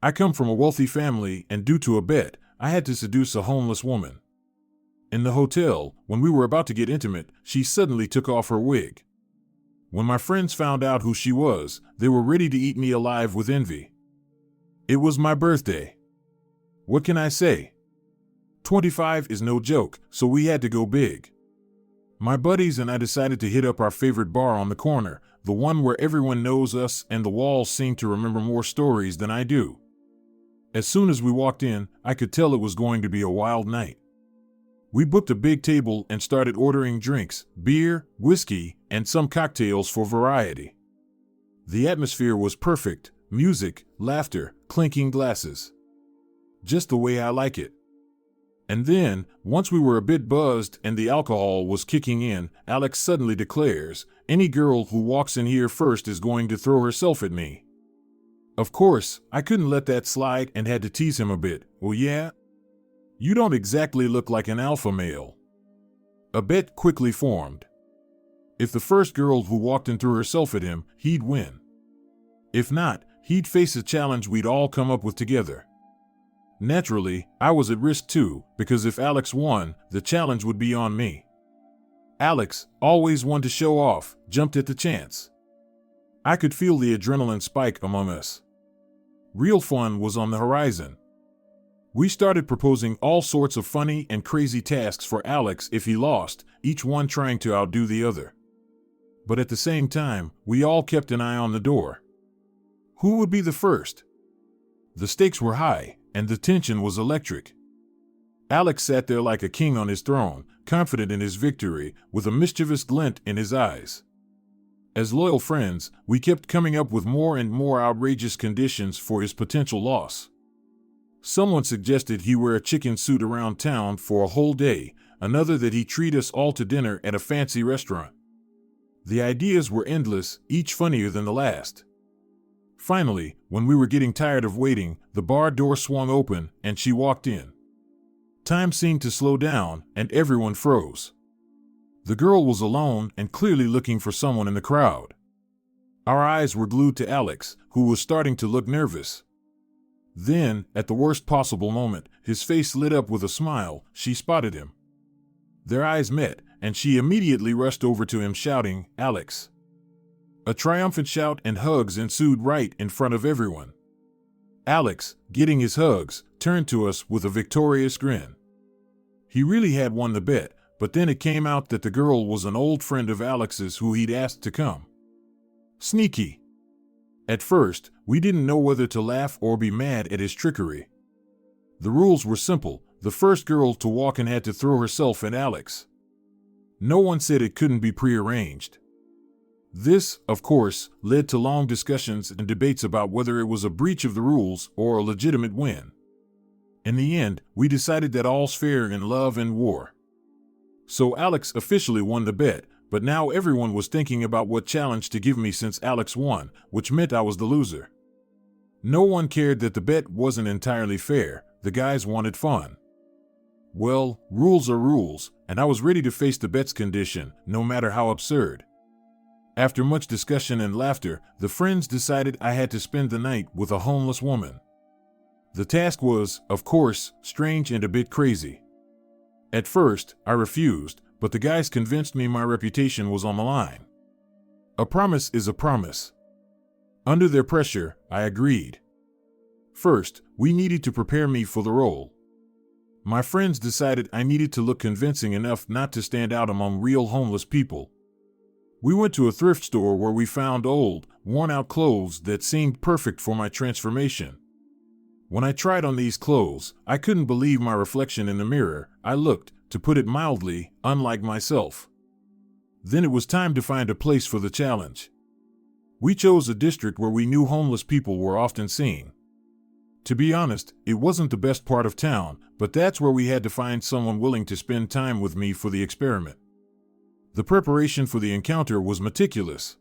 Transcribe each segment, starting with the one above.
I come from a wealthy family, and due to a bet, I had to seduce a homeless woman. In the hotel, when we were about to get intimate, she suddenly took off her wig. When my friends found out who she was, they were ready to eat me alive with envy. It was my birthday. What can I say? 25 is no joke, so we had to go big. My buddies and I decided to hit up our favorite bar on the corner, the one where everyone knows us and the walls seem to remember more stories than I do. As soon as we walked in, I could tell it was going to be a wild night. We booked a big table and started ordering drinks, beer, whiskey, and some cocktails for variety. The atmosphere was perfect, music, laughter, clinking glasses. Just the way I like it. And then, once we were a bit buzzed and the alcohol was kicking in, Alex suddenly declares, "Any girl who walks in here first is going to throw herself at me." Of course, I couldn't let that slide and had to tease him a bit. "Well, yeah? You don't exactly look like an alpha male." A bet quickly formed. If the first girl who walked in threw herself at him, he'd win. If not, he'd face a challenge we'd all come up with together. Naturally, I was at risk too, because if Alex won, the challenge would be on me. Alex, always one to show off, jumped at the chance. I could feel the adrenaline spike among us. Real fun was on the horizon. We started proposing all sorts of funny and crazy tasks for Alex if he lost, each one trying to outdo the other. But at the same time, we all kept an eye on the door. Who would be the first? The stakes were high, and the tension was electric. Alex sat there like a king on his throne, confident in his victory, with a mischievous glint in his eyes. As loyal friends, we kept coming up with more and more outrageous conditions for his potential loss. Someone suggested he wear a chicken suit around town for a whole day, another that he treat us all to dinner at a fancy restaurant. The ideas were endless, each funnier than the last. Finally, when we were getting tired of waiting, the bar door swung open and she walked in. Time seemed to slow down and everyone froze. The girl was alone and clearly looking for someone in the crowd. Our eyes were glued to Alex, who was starting to look nervous. Then, at the worst possible moment, his face lit up with a smile. She spotted him. Their eyes met, and she immediately rushed over to him shouting, "Alex." A triumphant shout and hugs ensued right in front of everyone. Alex, getting his hugs, turned to us with a victorious grin. He really had won the bet, but then it came out that the girl was an old friend of Alex's who he'd asked to come. Sneaky. At first, we didn't know whether to laugh or be mad at his trickery. The rules were simple. The first girl to walk in had to throw herself at Alex. No one said it couldn't be prearranged. This, of course, led to long discussions and debates about whether it was a breach of the rules or a legitimate win. In the end, we decided that all's fair in love and war. So Alex officially won the bet, but now everyone was thinking about what challenge to give me since Alex won, which meant I was the loser. No one cared that the bet wasn't entirely fair. The guys wanted fun. Well, rules are rules, and I was ready to face the bet's condition, no matter how absurd. After much discussion and laughter, the friends decided I had to spend the night with a homeless woman. The task was, of course, strange and a bit crazy. At first, I refused, but the guys convinced me my reputation was on the line. A promise is a promise. Under their pressure, I agreed. First, we needed to prepare me for the role. My friends decided I needed to look convincing enough not to stand out among real homeless people. We went to a thrift store where we found old, worn-out clothes that seemed perfect for my transformation. When I tried on these clothes, I couldn't believe my reflection in the mirror. I looked, to put it mildly, unlike myself. Then it was time to find a place for the challenge. We chose a district where we knew homeless people were often seen. To be honest, it wasn't the best part of town, but that's where we had to find someone willing to spend time with me for the experiment. The preparation for the encounter was meticulous.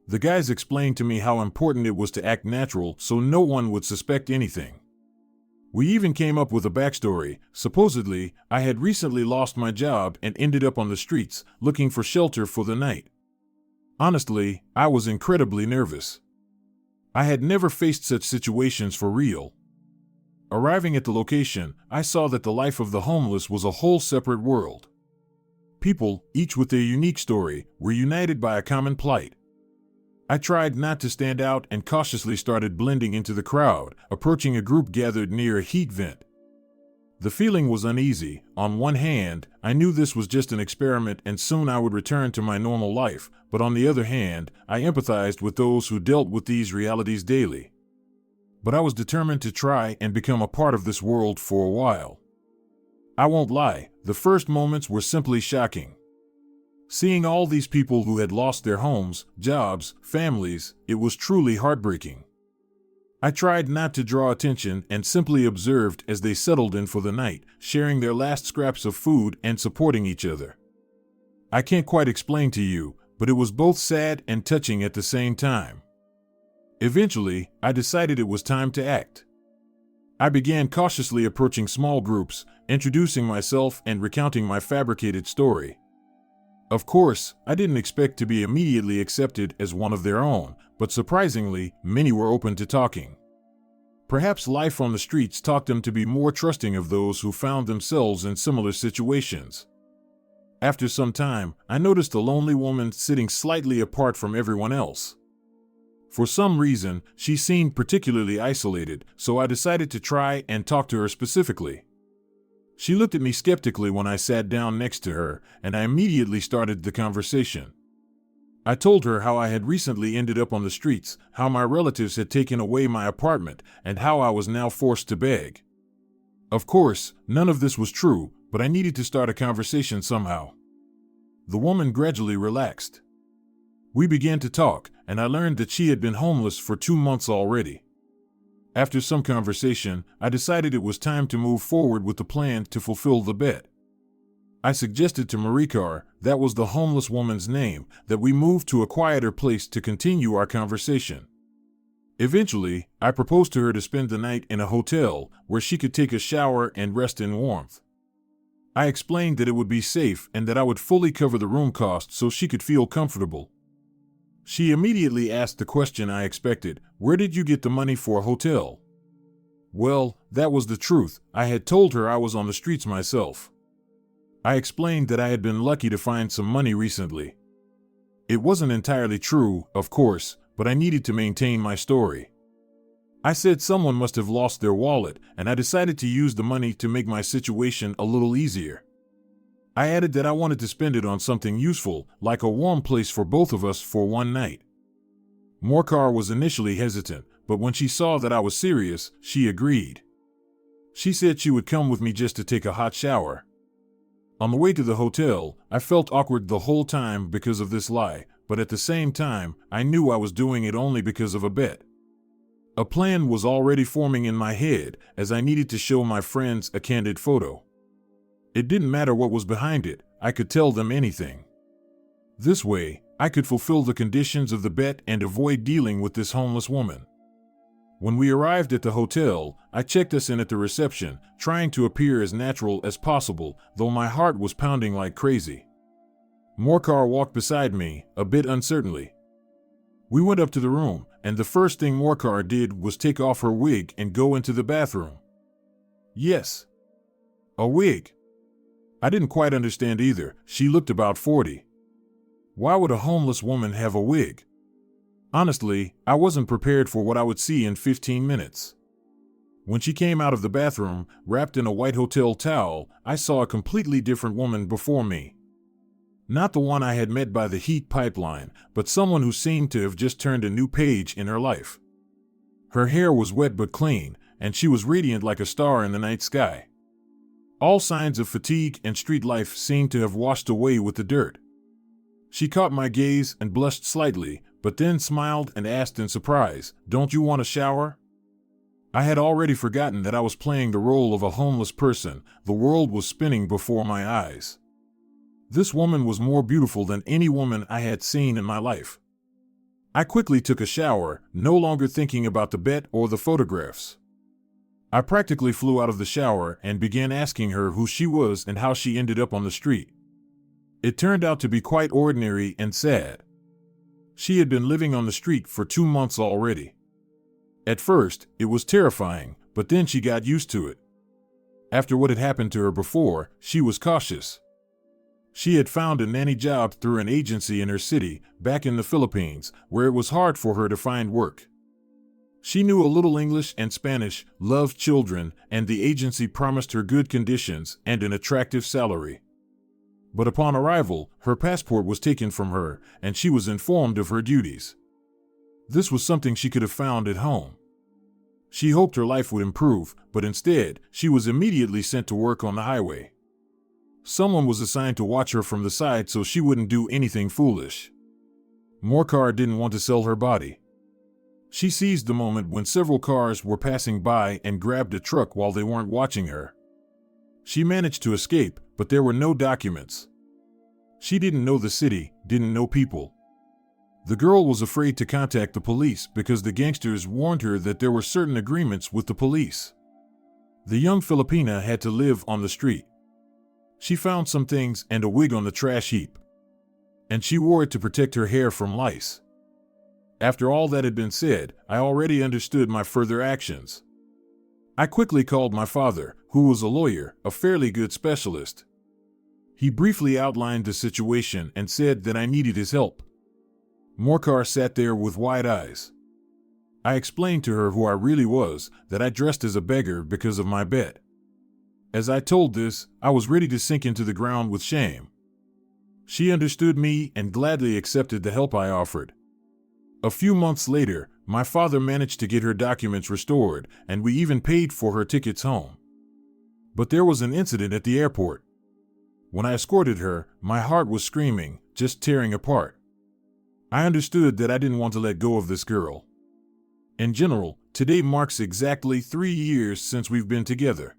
The guys explained to me how important it was to act natural so no one would suspect anything. We even came up with a backstory. Supposedly, I had recently lost my job and ended up on the streets, looking for shelter for the night. Honestly, I was incredibly nervous. I had never faced such situations for real. Arriving at the location, I saw that the life of the homeless was a whole separate world. People, each with their unique story, were united by a common plight. I tried not to stand out and cautiously started blending into the crowd, approaching a group gathered near a heat vent. The feeling was uneasy. On one hand, I knew this was just an experiment and soon I would return to my normal life, but on the other hand, I empathized with those who dealt with these realities daily. But I was determined to try and become a part of this world for a while. I won't lie, the first moments were simply shocking. Seeing all these people who had lost their homes, jobs, families, it was truly heartbreaking. I tried not to draw attention and simply observed as they settled in for the night, sharing their last scraps of food and supporting each other. I can't quite explain to you, but it was both sad and touching at the same time. Eventually, I decided it was time to act. I began cautiously approaching small groups, introducing myself and recounting my fabricated story. Of course, I didn't expect to be immediately accepted as one of their own, but surprisingly, many were open to talking. Perhaps life on the streets taught them to be more trusting of those who found themselves in similar situations. After some time, I noticed a lonely woman sitting slightly apart from everyone else. For some reason, she seemed particularly isolated, so I decided to try and talk to her specifically. She looked at me skeptically when I sat down next to her, and I immediately started the conversation. I told her how I had recently ended up on the streets, how my relatives had taken away my apartment, and how I was now forced to beg. Of course, none of this was true, but I needed to start a conversation somehow. The woman gradually relaxed. We began to talk, and I learned that she had been homeless for 2 months already. After some conversation, I decided it was time to move forward with the plan to fulfill the bet. I suggested to Marikar, that was the homeless woman's name, that we move to a quieter place to continue our conversation. Eventually, I proposed to her to spend the night in a hotel where she could take a shower and rest in warmth. I explained that it would be safe and that I would fully cover the room cost so she could feel comfortable. She immediately asked the question I expected, "Where did you get the money for a hotel?" Well, that was the truth. I had told her I was on the streets myself. I explained that I had been lucky to find some money recently. It wasn't entirely true, of course, but I needed to maintain my story. I said someone must have lost their wallet, and I decided to use the money to make my situation a little easier. I added that I wanted to spend it on something useful, like a warm place for both of us for one night. Morkar was initially hesitant, but when she saw that I was serious, she agreed. She said she would come with me just to take a hot shower. On the way to the hotel, I felt awkward the whole time because of this lie, but at the same time, I knew I was doing it only because of a bet. A plan was already forming in my head, as I needed to show my friends a candid photo. It didn't matter what was behind it, I could tell them anything. This way, I could fulfill the conditions of the bet and avoid dealing with this homeless woman. When we arrived at the hotel, I checked us in at the reception, trying to appear as natural as possible, though my heart was pounding like crazy. Morkar walked beside me, a bit uncertainly. We went up to the room, and the first thing Morkar did was take off her wig and go into the bathroom. Yes, a wig. I didn't quite understand either. She looked about 40. Why would a homeless woman have a wig? Honestly, I wasn't prepared for what I would see in 15 minutes. When she came out of the bathroom, wrapped in a white hotel towel, I saw a completely different woman before me. Not the one I had met by the heat pipeline, but someone who seemed to have just turned a new page in her life. Her hair was wet but clean, and she was radiant like a star in the night sky. All signs of fatigue and street life seemed to have washed away with the dirt. She caught my gaze and blushed slightly, but then smiled and asked in surprise, "Don't you want a shower?" I had already forgotten that I was playing the role of a homeless person. The world was spinning before my eyes. This woman was more beautiful than any woman I had seen in my life. I quickly took a shower, no longer thinking about the bet or the photographs. I practically flew out of the shower and began asking her who she was and how she ended up on the street. It turned out to be quite ordinary and sad. She had been living on the street for 2 months already. At first, it was terrifying, but then she got used to it. After what had happened to her before, she was cautious. She had found a nanny job through an agency in her city, back in the Philippines, where it was hard for her to find work. She knew a little English and Spanish, loved children, and the agency promised her good conditions and an attractive salary. But upon arrival, her passport was taken from her, and she was informed of her duties. This was something she could have found at home. She hoped her life would improve, but instead, she was immediately sent to work on the highway. Someone was assigned to watch her from the side so she wouldn't do anything foolish. Morcar didn't want to sell her body. She seized the moment when several cars were passing by and grabbed a truck while they weren't watching her. She managed to escape, but there were no documents. She didn't know the city, didn't know people. The girl was afraid to contact the police because the gangsters warned her that there were certain agreements with the police. The young Filipina had to live on the street. She found some things and a wig on the trash heap, and she wore it to protect her hair from lice. After all that had been said, I already understood my further actions. I quickly called my father, who was a lawyer, a fairly good specialist. He briefly outlined the situation and said that I needed his help. Morcar sat there with wide eyes. I explained to her who I really was, that I dressed as a beggar because of my bet. As I told this, I was ready to sink into the ground with shame. She understood me and gladly accepted the help I offered. A few months later, my father managed to get her documents restored, and we even paid for her tickets home. But there was an incident at the airport. When I escorted her, my heart was screaming, just tearing apart. I understood that I didn't want to let go of this girl. In general, today marks exactly 3 years since we've been together.